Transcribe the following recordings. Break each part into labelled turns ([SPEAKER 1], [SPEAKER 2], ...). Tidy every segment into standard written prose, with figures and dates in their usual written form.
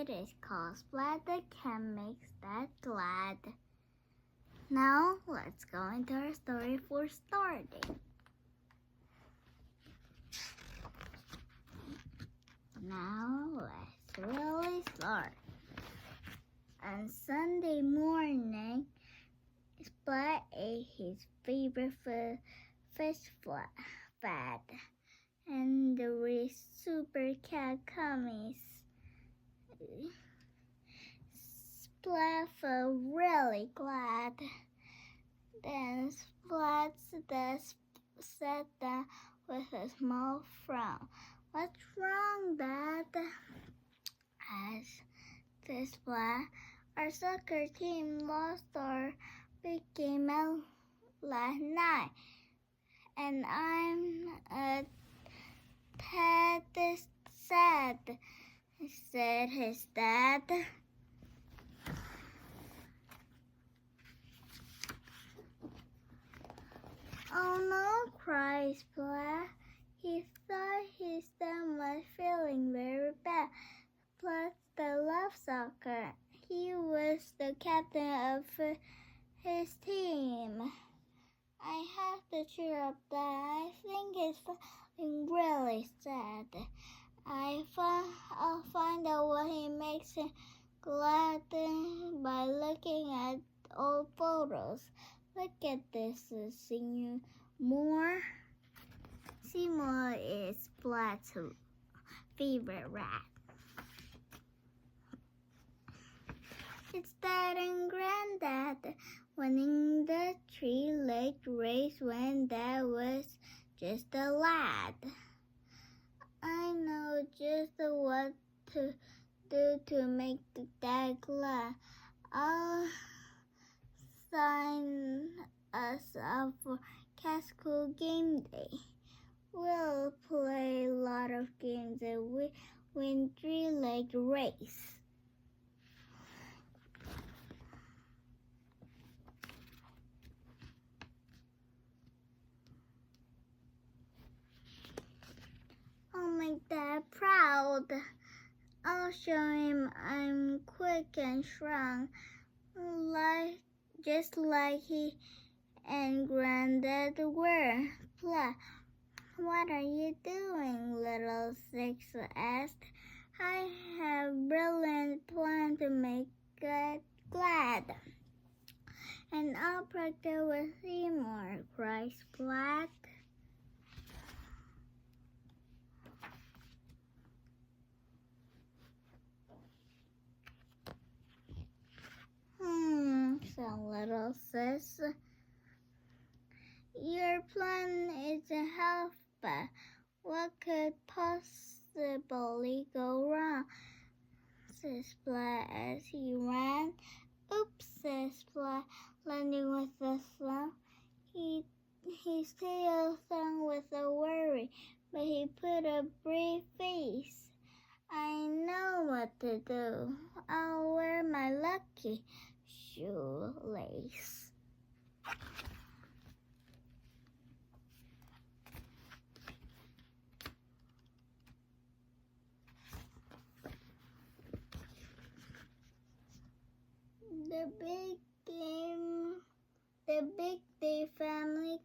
[SPEAKER 1] It is called Splat the cat makes that glad. Now let's go into our story for starting. Now let's really start. On Sunday morning, Splat ate his favorite fish fat and the super cat gummies. Splat felt really glad. Then Splat sat down with a small frown. "What's wrong, Dad?" asked the Splat. "Our soccer team lost our big game last night, and I'm a tad sad," said his dad. "Oh no," cried Splat. He thought his dad was feeling very bad. Splat loved soccer. He was the captain of his team. "I have to cheer up, Dad. I think he's feeling really sad. I'll find out what he makes him glad by looking at old photos. Look at this, Seymour." Seymour is Splat's favorite rat. It's Dad and Granddad winning the three-legged race when Dad was just a lad. "I know just what to do to make Dad glad. I'll sign us up for Cat School game day. We'll play a lot of games and we win three-legged race." "I'll make Dad proud. I'll show him I'm quick and strong, just like he and Granddad were." Splat. "What are you doing?" Little Six asked. "I have a brilliant plan to make Dad glad. And I'll practice with Seymour," cried Splat. Said Little Sis. "Your plan isn't half bad. What could possibly go wrong?" said Splat as he ran. "Oops," said Splat, landing with a thump. His tail stung with a worry, but he put a brave face. "I know what to do. I'll wear my lucky shoelace." The big day finally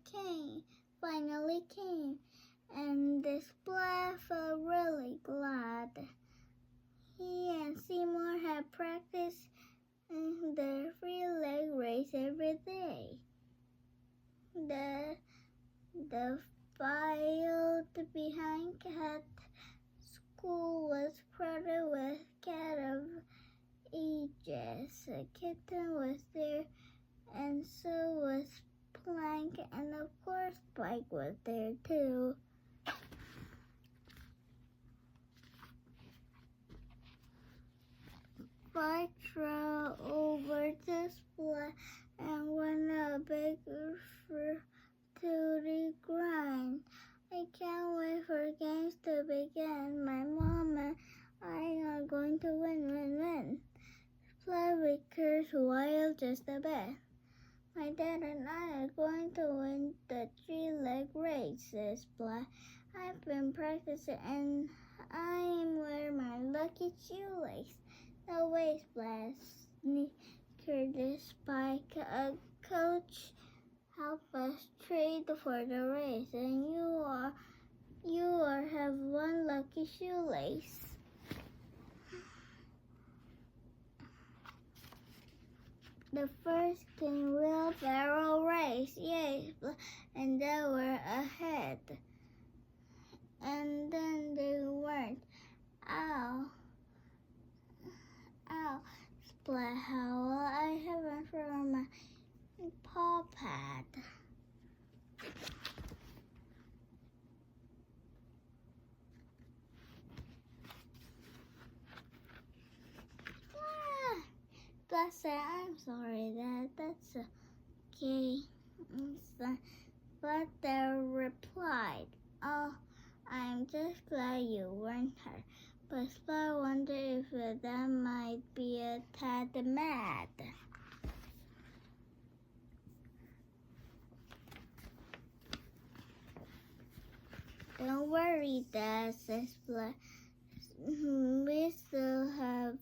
[SPEAKER 1] came, and the Splat felt really glad. He and Seymour had practiced the three-leg race every day. The field behind Cat School was crowded with cat of ages. A kitten was there, and so was Plank, and of course Spike was there too. Spike trotted over to Splat and went a big to the grind. "I can't wait for games to begin. My mom and I are going to win. Splat recurs wild just a bit. "My dad and I are going to win the three-leg race," says Splat. "I've been practicing and I'm wearing my lucky shoelace." The waste blast sneaker the spike. A coach help us trade for the race, and you are have one lucky shoelace. The first came wheelbarrow race, yes, and they were ahead. And then they weren't. Ow, ow, Splat Howl, I haven't thrown my paw pad. Splat said, I'm sorry, that's okay. But they replied, oh, I'm just glad you weren't hurt. But Splat wondered if that might be a tad mad. Don't worry, Dad, said Splat. We still have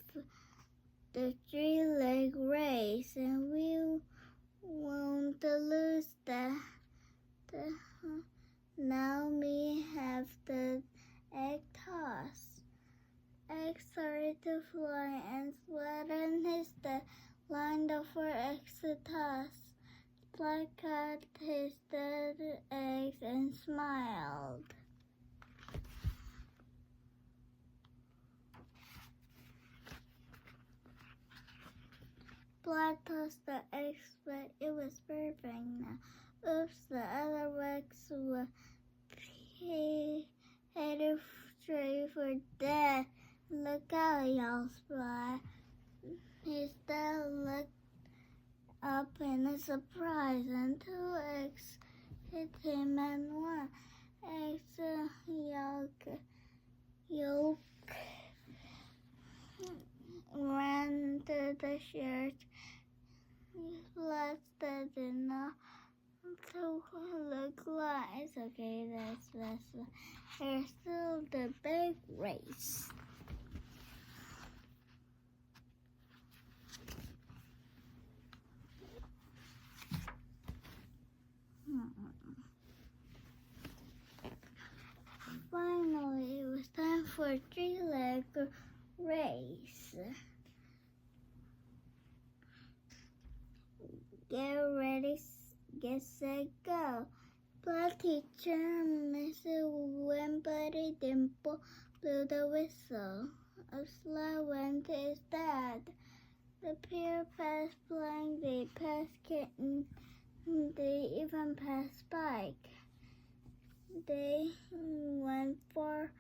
[SPEAKER 1] the 3-leg race, and we won't lose that. Now we have the egg toss. Eggs started to fly, and Splat and his dad lined up for eggs to toss. Splat caught his dad's eggs and smiled. Splat tossed the eggs, but it was perfect now. Oops, the other eggs were headed straight for Dad. Look out, y'all, Splat. His dad looked up in a surprise, and 2 eggs hit him, and 1 egg yolk ran to the shirt. Splat did not look like it's okay. That's there's still the big race. Finally, it was time for a 3-leg race. Get ready, get set, go. Splat teacher, Mrs. Wimpity Dimple blew the whistle. A Splat went to his dad. The pair passed Blank, they passed Kitten, they even passed Spike. They went far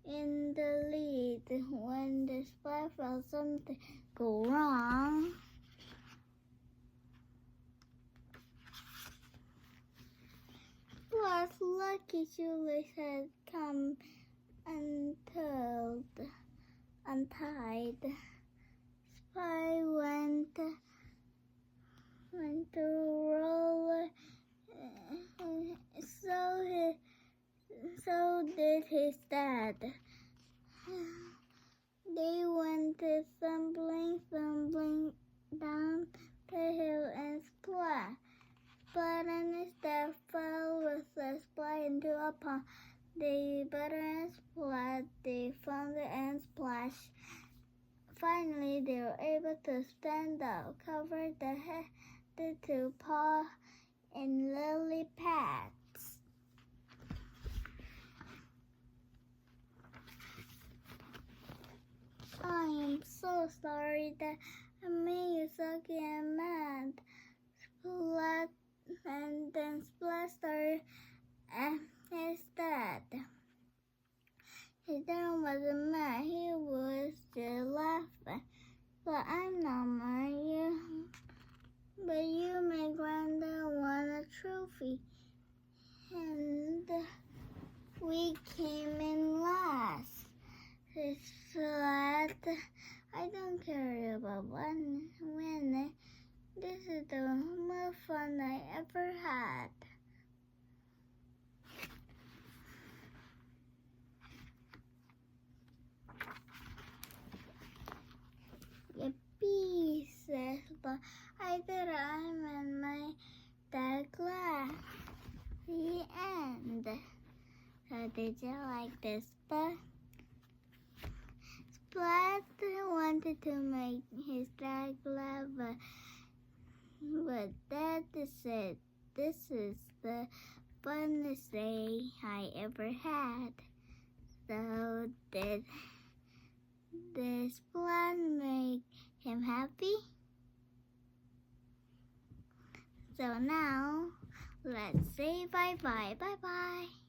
[SPEAKER 1] in the lead when the Splat felt something go wrong. Splat's lucky shoelace had come untied. Spike went to roll, so did his dad. They went stumbling down the hill, and Splat and his dad fell with the Splat into a pond. They butter and Splat, they found it and splashed. Finally, they were able to stand up, covered the head to paw in lily pads. I am so sorry that I made you sucky and mad. Splat, and then Splat started at his dad. His dad wasn't mad, he was just laughing. But I'm not mad, but you made Granddad won a trophy, and we came in last. His Splat, I don't care about winning. This is the most fun I ever had. didn't like this, but Splat wanted to make his dad glad, but Dad said, "This is the funnest day I ever had." So did this plan make him happy? So now, let's say bye-bye. Bye-bye.